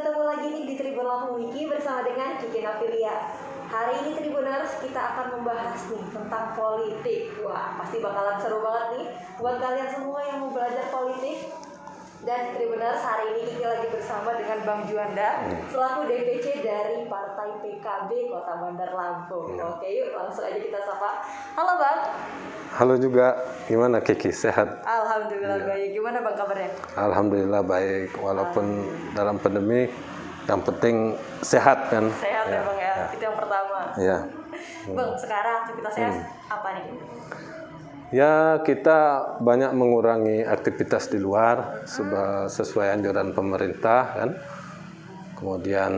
bertemu lagi nih di Tribun Lampung Wiki bersama dengan Kiki Nafilia. Hari ini Tribuners kita akan membahas nih tentang politik. Wah, pasti bakalan seru banget nih buat kalian semua yang mau belajar politik. Dan Tribuners, hari ini Kiki lagi bersama dengan Bang Juanda selaku DPC dari Partai PKB Kota Bandar Lampung. Oke, yuk langsung aja kita sapa. Halo Bang. Halo juga, gimana Kiki? Sehat? Alhamdulillah baik. Gimana Bang kabarnya? Alhamdulillah baik, walaupun dalam pandemi yang penting sehat kan? Sehat ya Bang ya, itu yang pertama. Ya. Bang, sekarang aktivitasnya apa nih? Ya, kita banyak mengurangi aktivitas di luar sesuai anjuran pemerintah kan. Kemudian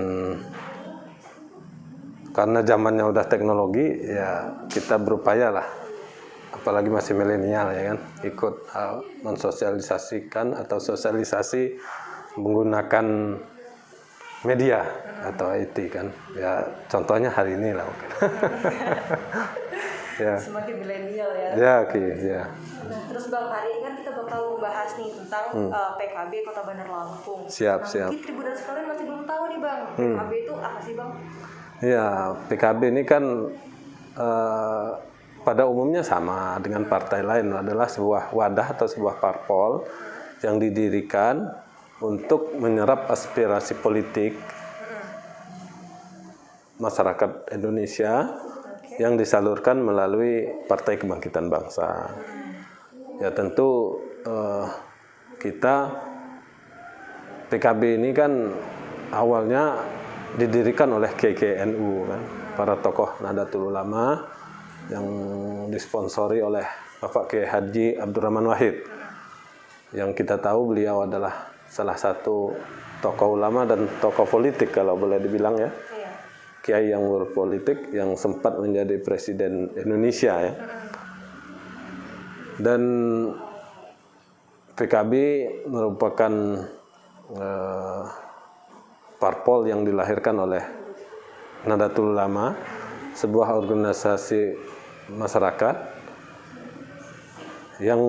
karena zamannya udah teknologi, ya kita berupaya lah, apalagi masih milenial ya kan, ikut mensosialisasikan atau sosialisasi menggunakan media atau IT kan. Ya contohnya hari ini lah mungkin. Ya. Semakin milenial ya. Ya, oke, ya. Nah, terus Bang, hari ini kan kita bakal membahas nih tentang PKB Kota Bandar Lampung. Siap, nah, siap. Mungkin Tribuners sekalian masih belum tahu nih Bang, PKB itu apa sih Bang? Ya, PKB ini kan pada umumnya sama dengan partai lain, adalah sebuah wadah atau sebuah parpol yang didirikan untuk menyerap aspirasi politik masyarakat Indonesia yang disalurkan melalui Partai Kebangkitan Bangsa. Ya tentu kita PKB ini kan awalnya didirikan oleh KKNU kan, para tokoh Nahdlatul Ulama yang disponsori oleh Bapak Kiai Haji Abdurrahman Wahid. Yang kita tahu beliau adalah salah satu tokoh ulama dan tokoh politik kalau boleh dibilang ya. Kiai yang berpolitik yang sempat menjadi presiden Indonesia ya. Dan PKB merupakan parpol yang dilahirkan oleh Nahdlatul Ulama, sebuah organisasi masyarakat yang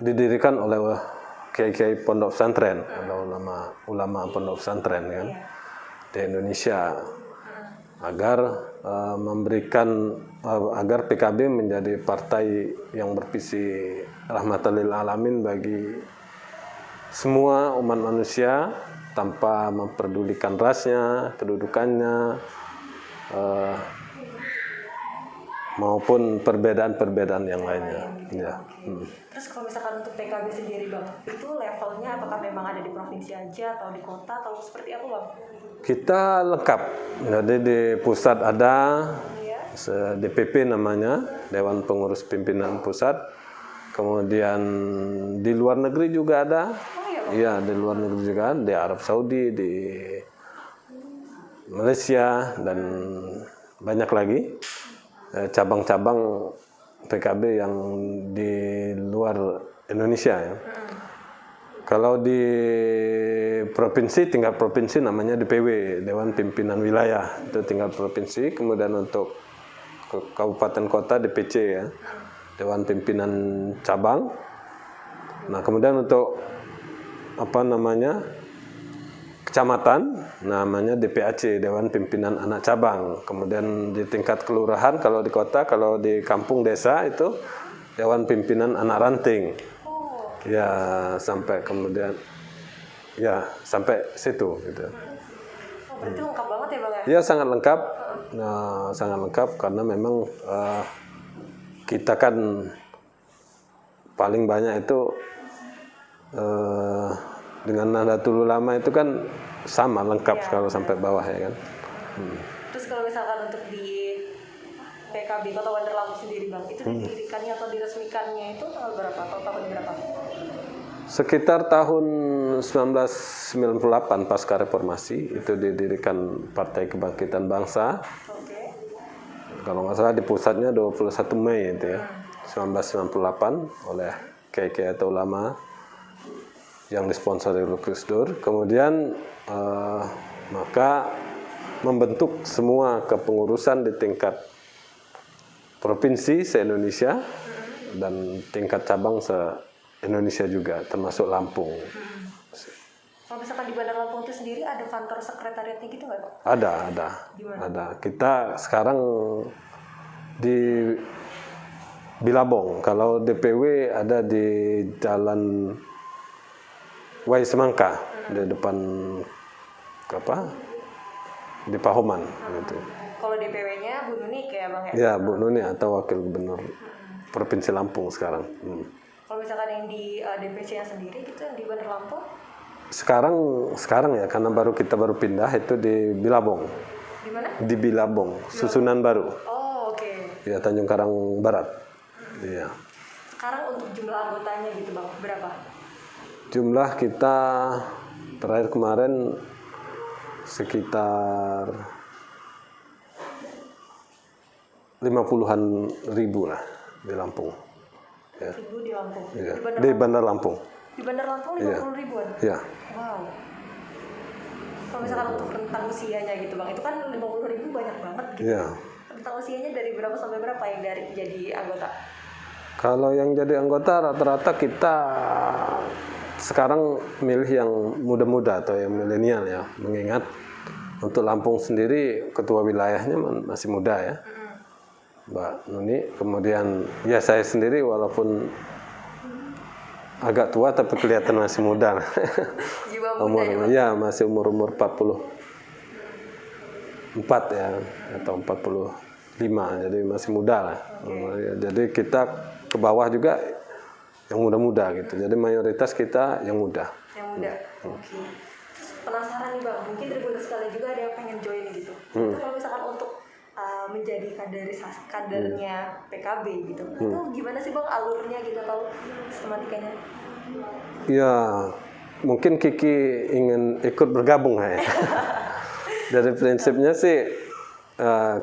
didirikan oleh kiai-kiai pondok pesantren atau ulama pondok pesantren kan di Indonesia agar agar PKB menjadi partai yang bervisi rahmatan lil alamin bagi semua umat manusia tanpa memperdulikan rasnya, kedudukannya, maupun perbedaan-perbedaan yang lainnya. Ya. Terus kalau misalkan untuk PKB sendiri Bang, itu levelnya apakah memang ada di provinsi aja atau di kota atau seperti apa Bang? Kita lengkap, jadi di pusat ada DPP namanya, Dewan Pengurus Pimpinan Pusat. Kemudian di luar negeri juga ada. Iya, di luar negeri juga, di Arab Saudi, di Malaysia, dan banyak lagi cabang-cabang PKB yang di luar Indonesia ya. Kalau di provinsi, tingkat provinsi namanya DPW, Dewan Pimpinan Wilayah, itu tingkat provinsi. Kemudian untuk kabupaten kota DPC ya, Dewan Pimpinan Cabang. Nah kemudian untuk kecamatan namanya DPAC, Dewan Pimpinan Anak Cabang. Kemudian di tingkat kelurahan, kalau di kota, kalau di kampung desa itu Dewan Pimpinan Anak Ranting. Ya sampai kemudian ya sampai situ gitu. Berarti lengkap banget ya Bang ya? Ya sangat lengkap. Nah, sangat lengkap karena memang kita kan paling banyak itu dengan Nahdlatul Ulama itu kan sama lengkap kalau sampai bawah ya kan. Terus kalau misalkan untuk di PKB Kota Bandar Lampung sendiri Bang, itu didirikannya atau diresmikannya itu tanggal berapa atau tahun berapa? Sekitar tahun 1998 pasca reformasi itu didirikan Partai Kebangkitan Bangsa. Kalau nggak salah di pusatnya 21 Mei itu ya, 1998 oleh kiai-kiai atau ulama yang disponsori oleh Gus Dur. Kemudian maka membentuk semua kepengurusan di tingkat provinsi se-Indonesia dan tingkat cabang se-Indonesia juga, termasuk Lampung. Kalau misalkan di Bandar Lampung itu sendiri ada kantor sekretariatnya gitu nggak Pak? Ada. Di mana? Ada. Kita sekarang di Bilabong. Kalau DPW ada di Jalan Wai Semangka, di depan apa? Di Pahoman gitu. Kalau DPW-nya Bu Nuni kayak Bang ya? Ya, Bu Nuni atau Wakil Gubernur Provinsi Lampung sekarang. Kalau misalkan yang di DPC-nya sendiri gitu yang di Bandar Lampung? Sekarang ya, karena kita baru pindah itu di Bilabong. Di mana? Di Bilabong, susunan baru. Oh, oke. Ya, Tanjung Karang Barat. Iya. Sekarang untuk jumlah anggotanya gitu Bang, berapa? Jumlah kita terakhir kemarin sekitar 50-an ribu lah di Lampung. Ya. Ribu di Lampung? Iya. Di Bandar Di Lampung? Bandar Lampung. Di Bandar Lampung 50 ribuan? Iya. Wow. Kalau misalkan untuk rentang usianya gitu Bang, itu kan 50 ribu banyak banget gitu. Iya. Rentang usianya dari berapa sampai berapa yang dari jadi anggota? Kalau yang jadi anggota rata-rata kita sekarang milih yang muda-muda atau yang milenial ya, mengingat untuk Lampung sendiri ketua wilayahnya masih muda ya, Mbak Nuni. Kemudian ya saya sendiri walaupun agak tua tapi kelihatan masih muda. Jiwa muda Ya masih umur 44 ya atau 45, jadi masih muda lah. Jadi kita ke bawah juga yang muda-muda gitu. Jadi mayoritas kita yang muda. Yang muda. Oke. Penasaran nih Bang, mungkin Tribuners sekali juga ada yang pengen join gitu. Itu kalau misalkan untuk menjadi kadernya PKB gitu. Itu gimana sih Bang alurnya gitu atau sistematikanya? Ya, mungkin Kiki ingin ikut bergabung ya. Dari prinsipnya sih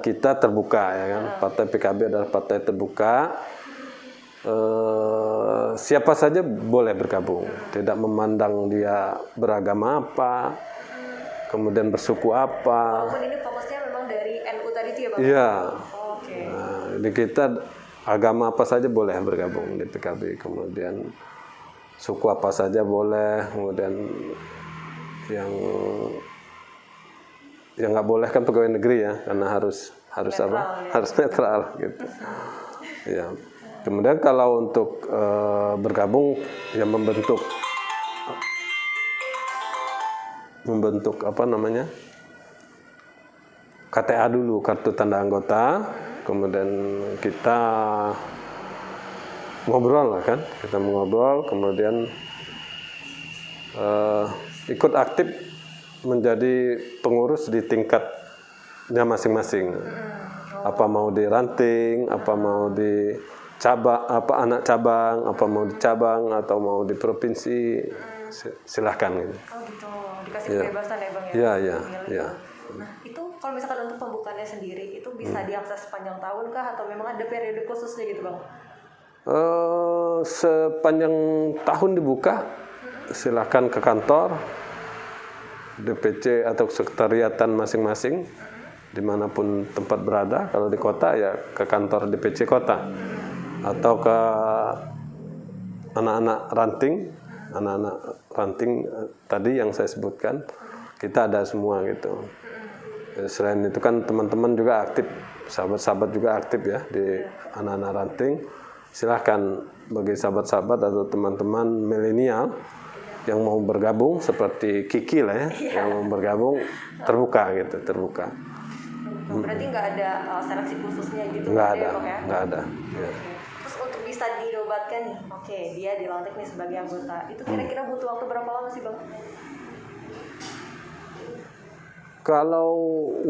kita terbuka ya kan. Partai PKB adalah partai terbuka. Siapa saja boleh bergabung, tidak memandang dia beragama apa, kemudian bersuku apa. Walaupun ini fokusnya memang dari NU tadi itu ya Bang? Iya. Oke. Di kita agama apa saja boleh bergabung di PKB, kemudian suku apa saja boleh, kemudian yang nggak boleh kan pegawai negeri ya, karena harus netral, apa? Ya. Harus netral gitu. Ya. Kemudian kalau untuk bergabung ya membentuk apa namanya? KTA dulu, kartu tanda anggota. Kemudian kita ngobrol lah kan, kita mengobrol, kemudian ikut aktif menjadi pengurus di tingkatnya masing-masing. Apa mau di ranting, apa mau di cabang, apa anak cabang, apa mau di cabang atau mau di provinsi, silahkan gitu. Oh gitu, dikasih kebebasan ya Bang ya? Iya. Nah itu kalau misalkan untuk pembukaannya sendiri itu bisa diakses sepanjang tahun kah atau memang ada periode khususnya gitu Bang? Sepanjang tahun dibuka, silahkan ke kantor DPC atau sekretariatan masing-masing dimanapun tempat berada. Kalau di kota ya ke kantor DPC kota atau ke anak-anak ranting tadi yang saya sebutkan, kita ada semua gitu. Selain itu kan teman-teman juga aktif, sahabat-sahabat juga aktif ya di anak-anak ranting. Silahkan bagi sahabat-sahabat atau teman-teman milenial yang mau bergabung seperti Kiki lah ya, yang mau bergabung terbuka. Berarti nggak ada seleksi khususnya gitu? Nggak ada. Nggak ada. Ya. Terus untuk bisa dinobatkan nih, oke dia dilantik nih sebagai anggota, itu kira-kira butuh waktu berapa lama sih Bang? Kalau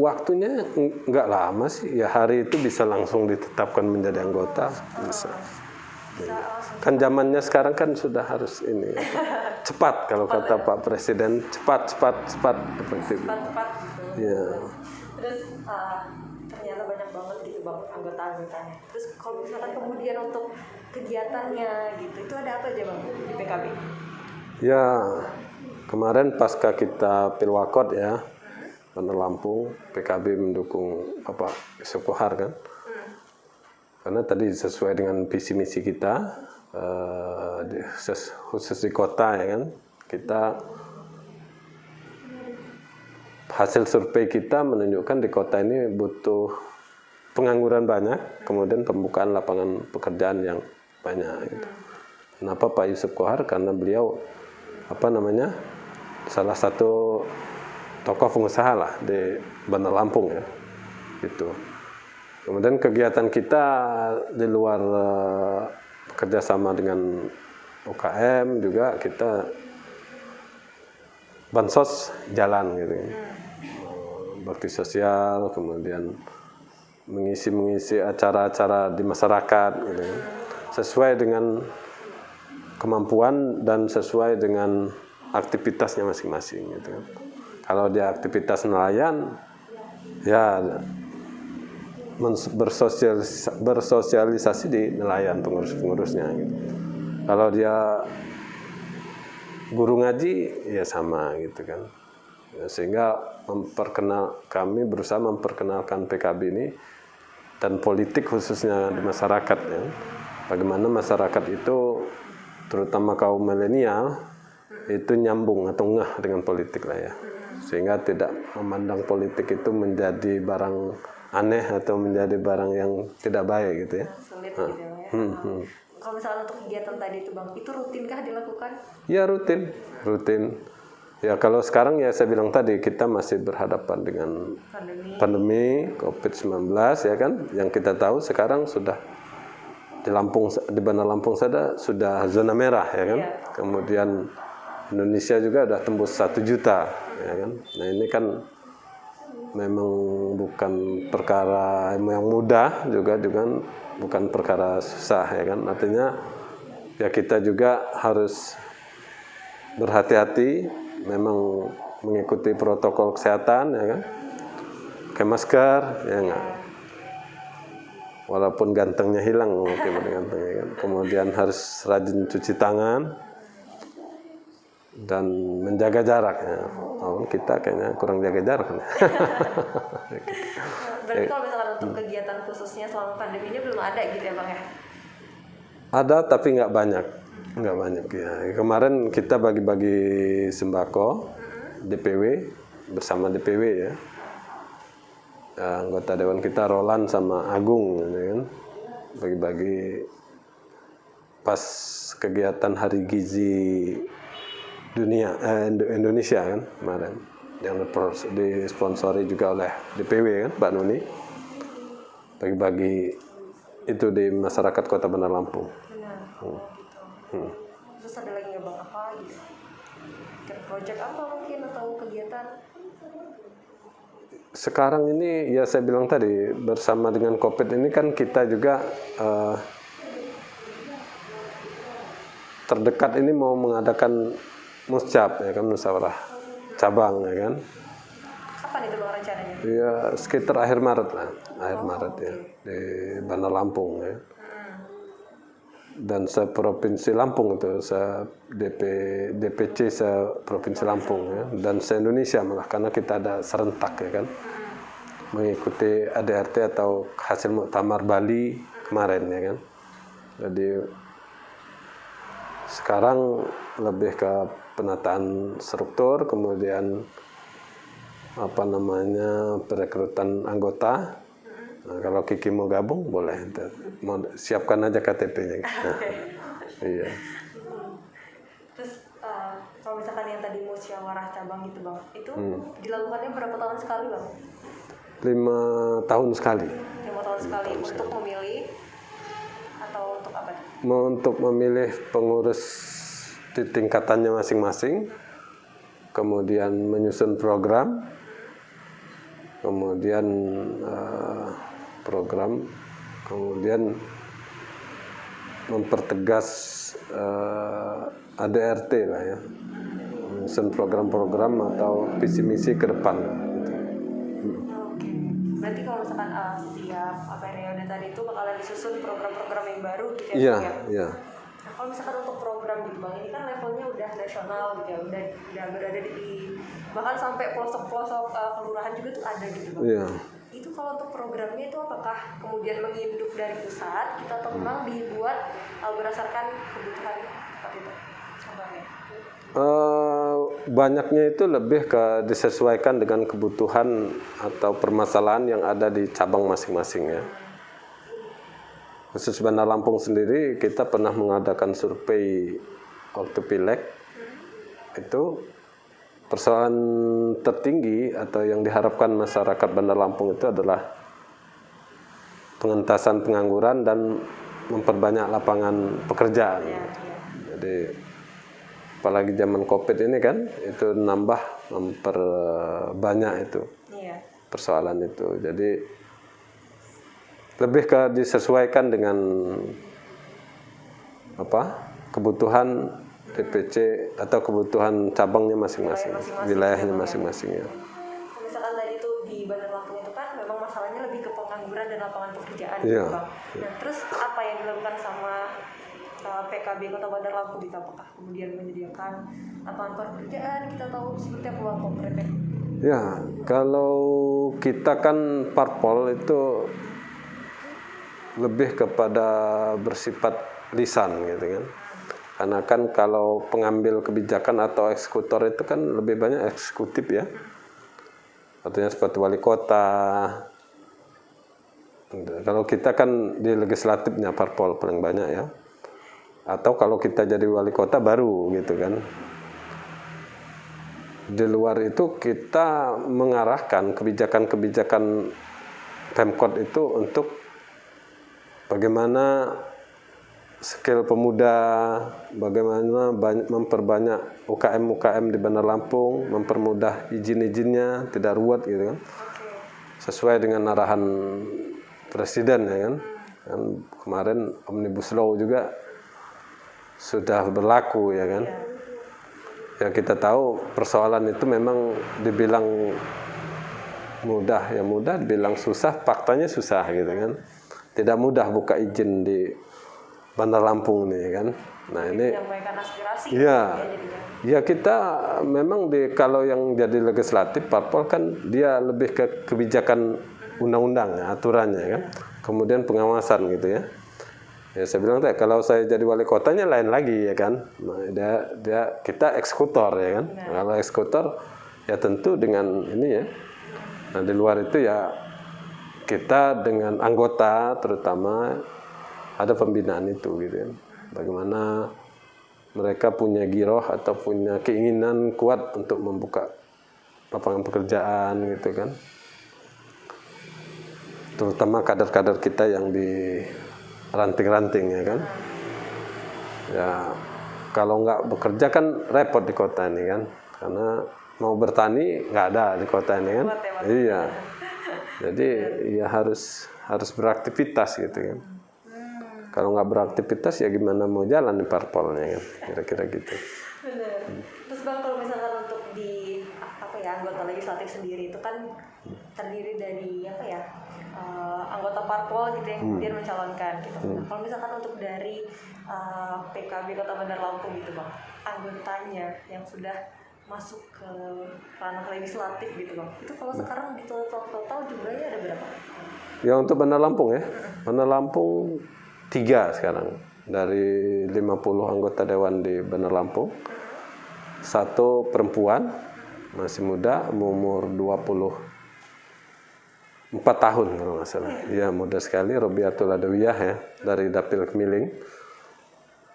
waktunya nggak lama sih, ya hari itu bisa langsung ditetapkan menjadi anggota, bisa kan zamannya sekarang kan sudah harus ini cepat kalau kata Pak Presiden, cepat efektif. Cepat gitu. Ya. Terus ternyata banyak banget gitu Bang anggota-anggotanya. Terus kalau misalkan kemudian untuk kegiatannya gitu, itu ada apa aja Bang di PKB? Ya, kemarin pasca kita Pilwakot ya, Bandar Lampung, PKB mendukung Bapak Soekohar kan. Karena tadi sesuai dengan visi misi kita, khusus di kota ya kan, kita hasil survei kita menunjukkan di kota ini butuh pengangguran banyak, kemudian pembukaan lapangan pekerjaan yang banyak. Gitu. Kenapa Pak Yusuf Kohar? Karena beliau salah satu tokoh pengusaha lah di Bandar Lampung ya, gitu. Kemudian kegiatan kita di luar kerjasama dengan UKM juga kita bansos jalan gitu, bakti sosial, kemudian mengisi acara-acara di masyarakat gitu, sesuai dengan kemampuan dan sesuai dengan aktivitasnya masing-masing gitu. Kalau dia aktivitas nelayan, ya bersosialisasi di nelayan pengurus-pengurusnya gitu. Kalau dia guru ngaji, ya sama gitu kan. Ya, sehingga kami berusaha memperkenalkan PKB ini dan politik khususnya di masyarakat ya. Bagaimana masyarakat itu, terutama kaum milenial, itu nyambung atau ngeh dengan politik lah ya. Sehingga tidak memandang politik itu menjadi barang aneh atau menjadi barang yang tidak baik gitu ya. Sulit gitu ya. Kalau misalnya untuk kegiatan tadi itu Bang, itu rutinkah dilakukan? Ya rutin. Ya kalau sekarang ya saya bilang tadi kita masih berhadapan dengan pandemi COVID-19 ya kan. Yang kita tahu sekarang sudah di Bandar Lampung sudah zona merah ya kan. Iya. Kemudian Indonesia juga sudah tembus 1 juta ya kan. Nah ini kan memang bukan perkara yang mudah juga bukan perkara susah ya kan. Artinya ya kita juga harus berhati-hati, memang mengikuti protokol kesehatan ya kan. Pakai masker ya enggak. Walaupun gantengnya hilang mungkin gantengnya kan. Kemudian harus rajin cuci tangan dan menjaga jarak ya. Oh, kita kayaknya kurang jaga jarak. Berarti kalau misalkan untuk kegiatan khususnya selama pandemi ini belum ada gitu ya Bang ya? Ada tapi nggak banyak ya. Kemarin kita bagi-bagi sembako DPW bersama DPW ya. Anggota dewan kita Roland sama Agung gitu kan. Bagi-bagi pas kegiatan Hari Gizi Dunia Indonesia kan kemarin, yang disponsori juga oleh DPW kan Mbak Nuni, bagi-bagi itu di masyarakat Kota Bandar Lampung. Terus ada lagi nggak Bang apa gitu? Project apa mungkin atau kegiatan? Sekarang ini ya saya bilang tadi bersama dengan COVID ini kan kita juga terdekat ini mau mengadakan muscap ya kan, musyawarah cabang ya kan. Kapan itu Bang rencananya? Ya sekitar akhir Maret ya di Bandar Lampung ya. Dan se-provinsi Lampung itu, DPC se-provinsi Lampung ya, dan se-Indonesia malah karena kita ada serentak ya kan. Mengikuti ADRT atau hasil muktamar Bali kemarin ya kan. Jadi sekarang lebih ke penataan struktur, kemudian perekrutan anggota. Nah, kalau Kiki mau gabung boleh, mau siapkan aja KTP-nya. Iya. Terus kalau misalkan yang tadi musyawarah cabang itu Bang, itu dilakukannya berapa tahun sekali Bang? 5 tahun sekali. 5 tahun sekali untuk memilih atau untuk apa? Untuk memilih pengurus di tingkatannya masing-masing, kemudian menyusun program, kemudian kemudian mempertegas ADRT lah ya, menyusun program-program atau visi misi ke depan. Oke. Berarti kalau misalkan setiap periode tadi itu bakalan disusun program-program yang baru gitu ya? Iya. Nah, kalau misalkan untuk program gitu Bang, ini kan levelnya udah nasional gitu ya, udah berada di bahkan sampai pelosok-pelosok kelurahan juga tuh ada gitu Bang. Iya. Itu kalau untuk programnya itu apakah kemudian menginduk dari pusat gitu atau memang dibuat berdasarkan kebutuhan seperti itu? Contohnya? banyaknya itu lebih ke disesuaikan dengan kebutuhan atau permasalahan yang ada di cabang masing-masing ya. Khusus Bandar Lampung sendiri, kita pernah mengadakan survei waktu pileg. Itu persoalan tertinggi atau yang diharapkan masyarakat Bandar Lampung itu adalah pengentasan pengangguran dan memperbanyak lapangan pekerjaan. Jadi apalagi zaman COVID ini kan, itu memperbanyak itu persoalan itu. Jadi lebih ke disesuaikan dengan kebutuhan DPC atau kebutuhan cabangnya masing-masing, wilayahnya masing-masing ya. Misalkan tadi tuh di Bandar Lampung itu kan memang masalahnya lebih ke pengangguran dan lapangan pekerjaan Iya. gitu Bang. Nah, terus apa yang dilakukan sama PKB Kota Bandar Lampung gitu? Apakah kemudian menyediakan lapangan pekerjaan? Kita tahu seperti apa Bang konkretnya? Ya, kalau kita kan parpol itu lebih kepada bersifat lisan gitu kan. Karena kan kalau pengambil kebijakan atau eksekutor itu kan lebih banyak eksekutif ya. Artinya seperti wali kota. Kalau kita kan di legislatifnya parpol paling banyak ya. Atau kalau kita jadi wali kota baru gitu kan. Di luar itu kita mengarahkan kebijakan-kebijakan Pemkot itu untuk bagaimana skill pemuda, bagaimana memperbanyak UKM-UKM di Bandar Lampung, mempermudah izin-izinnya, tidak ruwet gitu kan. Sesuai dengan arahan Presiden ya kan. Dan kemarin Omnibus Law juga sudah berlaku ya kan. Ya kita tahu persoalan itu memang dibilang mudah ya mudah, dibilang susah, faktanya susah gitu kan. Tidak mudah buka izin di Bandar Lampung nih kan. Nah ini menyampaikan aspirasi. Ya kita memang kalau yang jadi legislatif parpol kan dia lebih ke kebijakan undang-undang ya, aturannya kan. Kemudian pengawasan gitu ya. Ya saya bilang tadi kalau saya jadi wali kotanya lain lagi ya kan. Nah, kita eksekutor ya kan. Kalau eksekutor ya tentu dengan ini ya. Nah di luar itu ya kita dengan anggota terutama ada pembinaan itu gitu kan. Bagaimana mereka punya giroh atau punya keinginan kuat untuk membuka lapangan pekerjaan gitu kan. Terutama kader-kader kita yang di ranting-ranting ya kan. Ya kalau nggak bekerja kan repot di kota ini kan. Karena mau bertani nggak ada di kota ini kan. Iya. Jadi ya harus beraktivitas gitu kan. Kalau nggak beraktivitas ya gimana mau jalan di parpolnya kan. Kira-kira gitu. Benar. Terus Bang kalau misalkan untuk di anggota legislatif sendiri itu kan terdiri dari anggota parpol gitu yang kemudian mencalonkan gitu. Kalau misalkan untuk dari PKB Kota Bandar Lampung gitu Bang, anggotanya yang sudah masuk ke ranah legislatif gitu Bang, itu kalau sekarang di total jumlahnya ada berapa? Ya untuk Bandar Lampung ya, Bandar Lampung 3 sekarang dari 50 anggota dewan di Bandar Lampung. 1 perempuan masih muda, umur 24 tahun kalau nggak salah. Ya muda sekali, Robiatul Adawiyah ya dari Dapil Kemiling.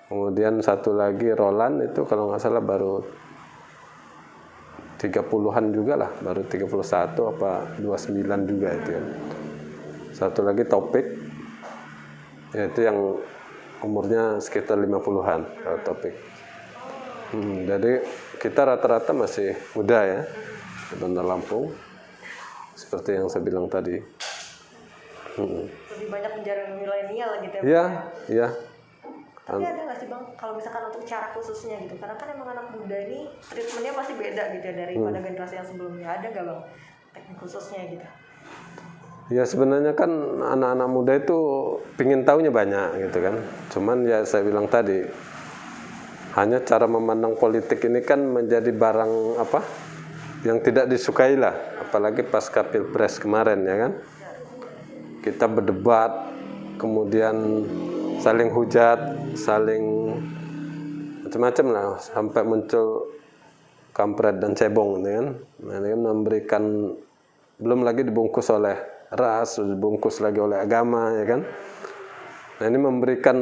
Kemudian 1 lagi Roland itu kalau nggak salah baru 30-an juga lah, baru 31 apa 29 juga itu kan. 1 lagi Topik, yaitu yang umurnya sekitar 50-an kalau Topik. Jadi kita rata-rata masih muda ya di Bandar Lampung, seperti yang saya bilang tadi. Lebih banyak menjaring milenial gitu ya. Iya. Tapi ada nggak sih Bang, kalau misalkan untuk cara khususnya gitu, karena kan emang anak muda ini treatmentnya pasti beda gitu ya daripada generasi yang sebelumnya. Ada nggak Bang teknik khususnya gitu? Ya sebenarnya kan anak-anak muda itu pingin taunya banyak gitu kan. Cuman ya saya bilang tadi, hanya cara memandang politik ini kan menjadi barang yang tidak disukai lah. Apalagi pasca Pilpres kemarin ya kan. Kita berdebat, kemudian saling hujat, saling macam-macam lah, sampai muncul kampret dan cebong gitu kan. Nah, ini kan memberikan, belum lagi dibungkus oleh ras, dibungkus lagi oleh agama ya kan. Nah, ini memberikan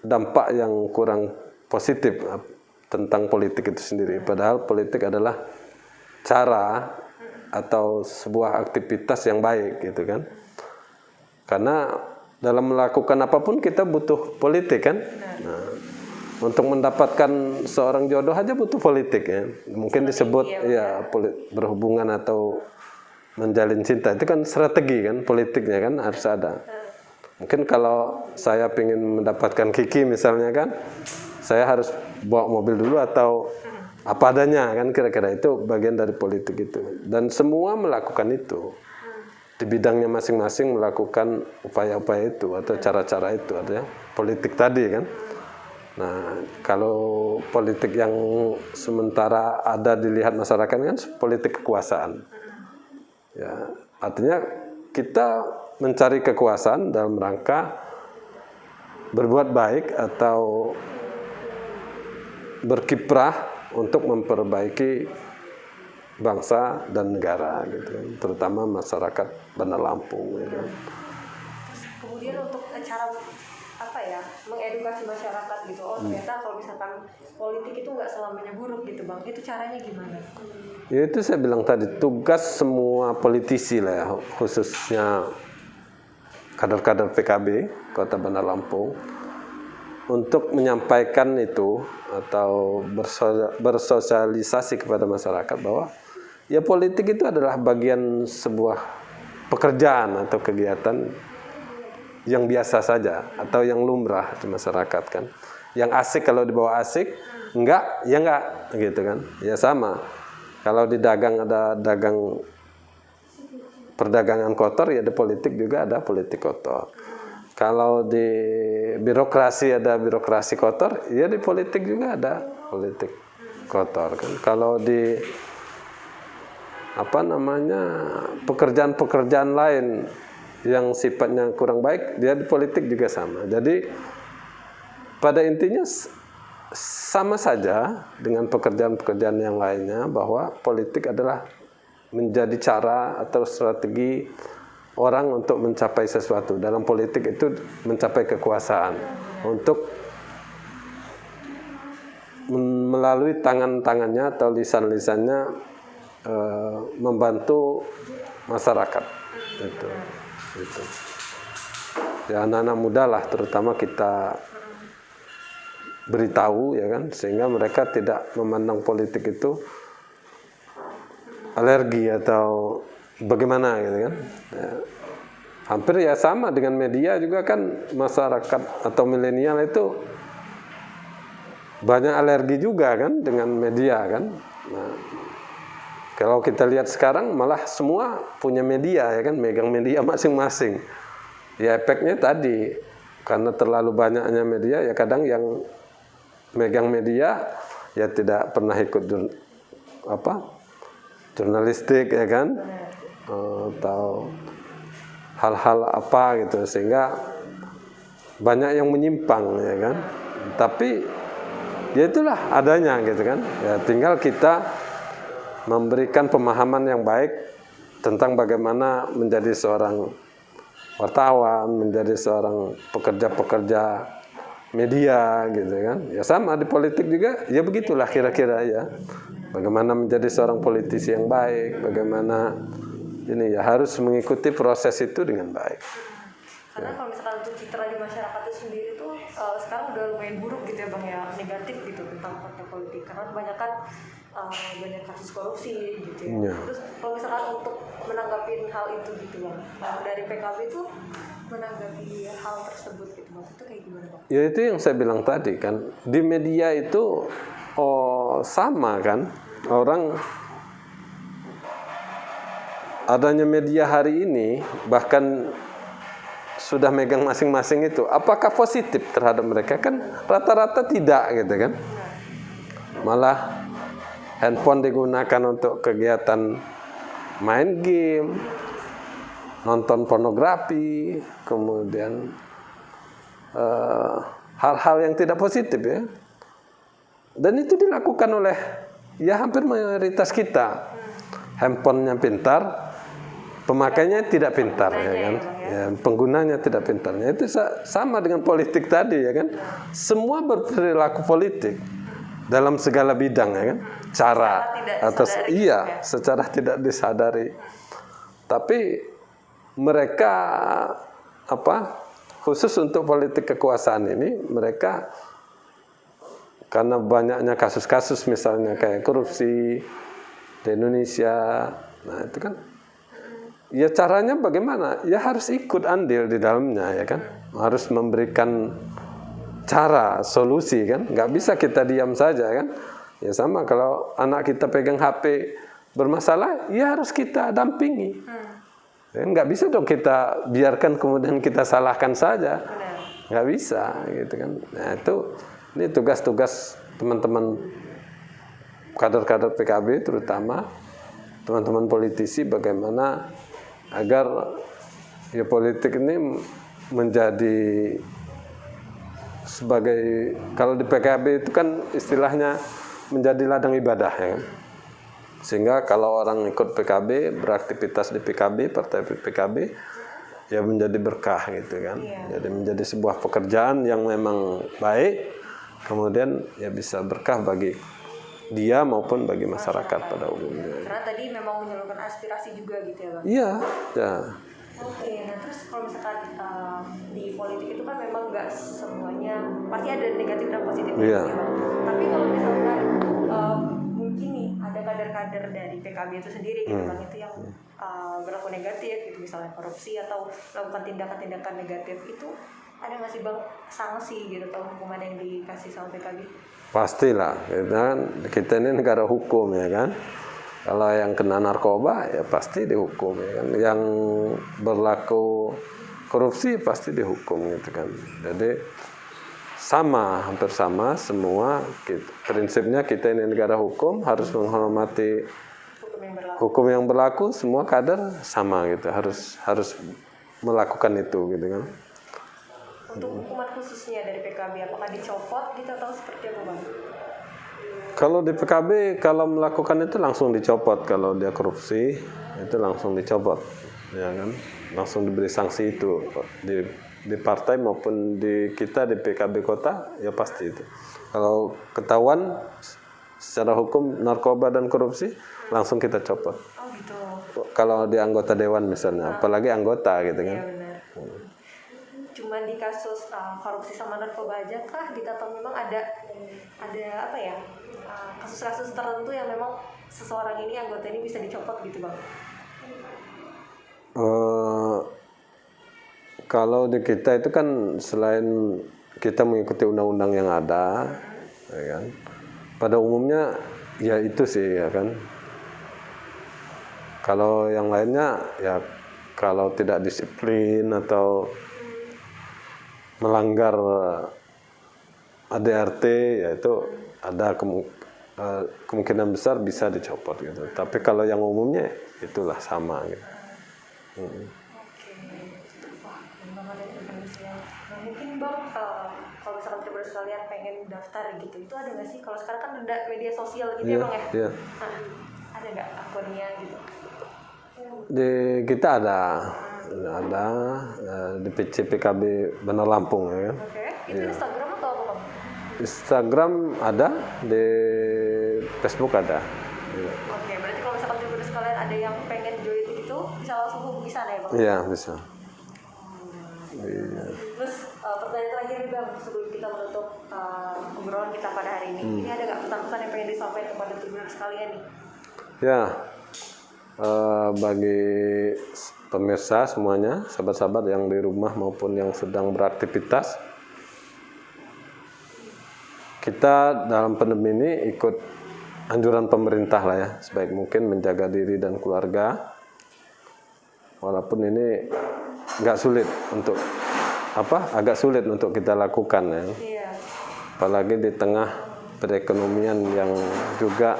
dampak yang kurang positif tentang politik itu sendiri. Padahal politik adalah cara atau sebuah aktivitas yang baik gitu kan. Karena dalam melakukan apapun kita butuh politik kan. Nah, untuk mendapatkan seorang jodoh aja butuh politik ya. Mungkin disebut ya berhubungan atau menjalin cinta itu kan strategi kan, politiknya kan harus ada. Mungkin kalau saya ingin mendapatkan Kiki misalnya kan, saya harus bawa mobil dulu atau apa adanya kan, kira-kira itu bagian dari politik itu. Dan semua melakukan itu. Di bidangnya masing-masing melakukan upaya-upaya itu atau cara-cara itu, artinya politik tadi kan. Nah, kalau politik yang sementara ada dilihat masyarakat kan politik kekuasaan. Ya, artinya kita mencari kekuasaan dalam rangka berbuat baik atau berkiprah untuk memperbaiki bangsa dan negara gitu, terutama masyarakat Bandar Lampung gitu. Kemudian untuk cara apa ya, mengedukasi masyarakat gitu, oh ternyata kalau misalkan politik itu nggak selamanya buruk gitu bang, itu caranya gimana? Ya itu saya bilang tadi, tugas semua politisi lah ya, khususnya kader-kader PKB Kota Bandar Lampung untuk menyampaikan itu atau bersosialisasi kepada masyarakat bahwa ya politik itu adalah bagian sebuah pekerjaan atau kegiatan yang biasa saja atau yang lumrah di masyarakat kan. Yang asik kalau dibawa asik, enggak ya enggak gitu kan. Ya sama. Kalau di dagang ada dagang perdagangan kotor, ya di politik juga ada politik kotor. Kalau di birokrasi ada birokrasi kotor, ya di politik juga ada politik kotor kan. Kalau di pekerjaan-pekerjaan lain yang sifatnya kurang baik, dia di politik juga sama. Jadi pada intinya sama saja dengan pekerjaan-pekerjaan yang lainnya, bahwa politik adalah menjadi cara atau strategi orang untuk mencapai sesuatu. Dalam politik itu mencapai kekuasaan untuk melalui tangan-tangannya atau lisan-lisannya membantu masyarakat. Itu. Ya anak-anak muda lah terutama kita beritahu ya kan, sehingga mereka tidak memandang politik itu alergi atau bagaimana gitu kan. Ya. Hampir ya sama dengan media juga kan, masyarakat atau milenial itu banyak alergi juga kan dengan media kan. Nah, kalau kita lihat sekarang malah semua punya media ya kan, megang media masing-masing. Ya efeknya tadi, karena terlalu banyaknya media, ya kadang yang megang media ya tidak pernah ikut jurnalistik ya kan, atau hal-hal apa gitu, sehingga banyak yang menyimpang ya kan. Tapi ya itulah adanya gitu kan. Ya tinggal kita memberikan pemahaman yang baik tentang bagaimana menjadi seorang wartawan, menjadi seorang pekerja-pekerja media gitu kan. Ya sama di politik juga, ya begitulah kira-kira ya. Bagaimana menjadi seorang politisi yang baik, bagaimana ini ya harus mengikuti proses itu dengan baik. Karena kalau misalkan untuk citra di masyarakat itu sendiri tuh sekarang udah lumayan buruk gitu ya bang ya, negatif gitu tentang partai politik, karena kebanyakan banyak kasus korupsi gitu ya. Terus kalau misalkan untuk menanggapi hal itu gitu bang, dari PKB itu menanggapi hal tersebut gitu bang, itu kayak gimana bang? Ya itu yang saya bilang tadi kan, di media itu sama kan, orang adanya media hari ini bahkan sudah megang masing-masing itu, apakah positif terhadap mereka? Kan rata-rata tidak gitu kan. Malah handphone digunakan untuk kegiatan main game, nonton pornografi, kemudian hal-hal yang tidak positif ya. Dan itu dilakukan oleh ya hampir mayoritas kita. Handphonenya pintar, pemakainya tidak pintar, ya kan? Ya, penggunanya tidak pintarnya. Itu sama dengan politik tadi, ya kan? Semua berperilaku politik dalam segala bidang, ya kan? Cara atas iya, secara tidak disadari. Tapi mereka khusus untuk politik kekuasaan ini, mereka karena banyaknya kasus-kasus misalnya kayak korupsi di Indonesia, nah itu kan, ya caranya bagaimana? Ya harus ikut andil di dalamnya, ya kan? Harus memberikan cara, solusi kan? Nggak bisa kita diam saja kan? Ya sama kalau anak kita pegang HP bermasalah, ya harus kita dampingi. Ya, nggak bisa dong kita biarkan kemudian kita salahkan saja. Nggak bisa, gitu kan? Nah ini tugas-tugas teman-teman kader-kader PKB, terutama teman-teman politisi, bagaimana agar ya politik ini menjadi sebagai, kalau di PKB itu kan istilahnya menjadi ladang ibadah, ya kan? Sehingga kalau orang ikut PKB, beraktivitas di PKB, partai PKB, ya menjadi berkah gitu kan. Jadi menjadi sebuah pekerjaan yang memang baik, kemudian ya bisa berkah bagi dia maupun bagi masyarakat pada umumnya. Karena tadi memang menyalurkan aspirasi juga gitu ya Bang? Iya, ya. Oke, nah terus kalau misalkan di politik itu kan memang nggak semuanya, pasti ada negatif dan positifnya Iya. ya Bang. Tapi kalau misalkan mungkin nih ada kader-kader dari PKB itu sendiri gitu Bang, itu yang berlaku negatif gitu, misalnya korupsi atau melakukan tindakan-tindakan negatif, itu ada nggak sih Bang sanksi gitu atau hukuman yang dikasih sama PKB? Pastilah, kita ini negara hukum, ya kan. Kalau yang kena narkoba ya pasti dihukum, ya kan. Yang berlaku korupsi pasti dihukum gitu kan. Jadi hampir sama semua. Prinsipnya kita ini negara hukum, harus menghormati hukum yang berlaku. Semua kader sama gitu, harus melakukan itu gitu kan. Untuk hukuman khususnya dari PKB, apakah dicopot gitu atau seperti apa Bang? Kalau di PKB, kalau melakukan itu langsung dicopot. Kalau dia korupsi, itu langsung dicopot, ya kan? Langsung diberi sanksi itu di partai maupun di kita di PKB kota, ya pasti itu. Kalau ketahuan secara hukum narkoba dan korupsi, langsung kita copot. Oh gitu. Kalau di anggota dewan misalnya, apalagi anggota gitu kan. Iya benar. Cuman di kasus korupsi sama narkoba aja kah gitu, atau memang ada apa ya, kasus-kasus tertentu yang memang seseorang ini, anggota ini bisa dicopot gitu Bang? Kalau di kita itu kan selain kita mengikuti undang-undang yang ada, ya kan, pada umumnya ya itu sih, ya kan. Kalau yang lainnya ya kalau tidak disiplin atau melanggar ADRT, ya itu ada kemungkinan besar bisa dicopot gitu. Tapi kalau yang umumnya itulah sama gitu. Oke. Wah, keren banget ya informasinya. Nah mungkin Bang, kalau misalkan Tribun sekalian pengen daftar gitu, itu ada nggak sih? Kalau sekarang kan ada media sosial gitu ya Bang ya? Iya. Nah, ada nggak akunnya gitu? Di kita ada di PC PKB Benar Lampung, ya kan. Oke. Itu Instagram atau apa Bang? Instagram ada, di Facebook ada. Oke, berarti kalau misalkan Tribun sekalian ada yang pengen join itu, bisa langsung hubungi sana ya Bang? Iya, bisa. Iya. Terus pertanyaan terakhir nih Bang, sebelum kita menutup obrolan kita pada hari ini, ini ada nggak pesan-pesan yang pengen disampaikan kepada Tribun sekalian nih? Ya, bagi pemirsa semuanya, sahabat-sahabat yang di rumah maupun yang sedang beraktivitas, kita dalam pandemi ini ikut anjuran pemerintah lah ya, sebaik mungkin menjaga diri dan keluarga. Walaupun ini agak sulit untuk kita lakukan ya. Iya. Apalagi di tengah perekonomian yang juga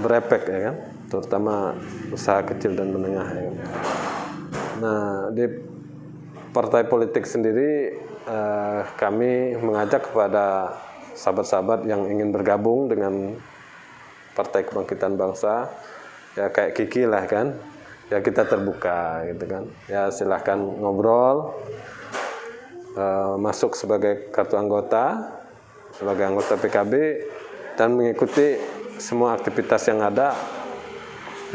berefek, ya kan, terutama usaha kecil dan menengah, ya kan. Nah, di partai politik sendiri kami mengajak kepada sahabat-sahabat yang ingin bergabung dengan Partai Kebangkitan Bangsa, ya kayak Kiki lah kan, ya kita terbuka gitu kan, ya silahkan ngobrol, masuk sebagai kartu anggota, sebagai anggota PKB dan mengikuti semua aktivitas yang ada.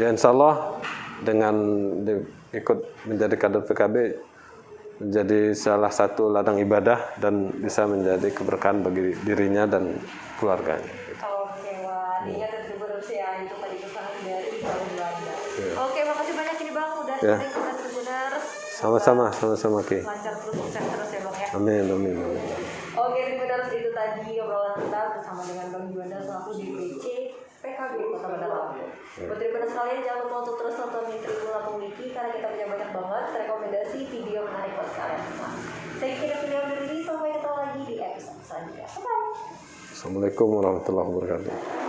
Ya insya Allah dengan ikut menjadi kader PKB menjadi salah satu ladang ibadah dan bisa menjadi keberkahan bagi dirinya dan keluarganya. Oke, wah, niat dan terus ya, itu tadi pesan dari Bang Belanda. Oke, makasih banyak ini Bang udah sharing ke Tribuners. Sama-sama Ki. Lancar terus, sukses terus ya Bang ya. Amin. Oke, Tribuners, itu tadi obrolan kita bersama dengan Bang Juanda selaku DPC PKB Kota Bandar Lampung. Buat Tribuners sekalian jangan lupa untuk terus nonton Tribun Lampung Wiki karena kita punya banyak banget rekomendasi video menarik buat kalian semua. Saya kira video dari ini, sampai ketemu lagi di episode selanjutnya. Bye. Assalamualaikum warahmatullahi wabarakatuh.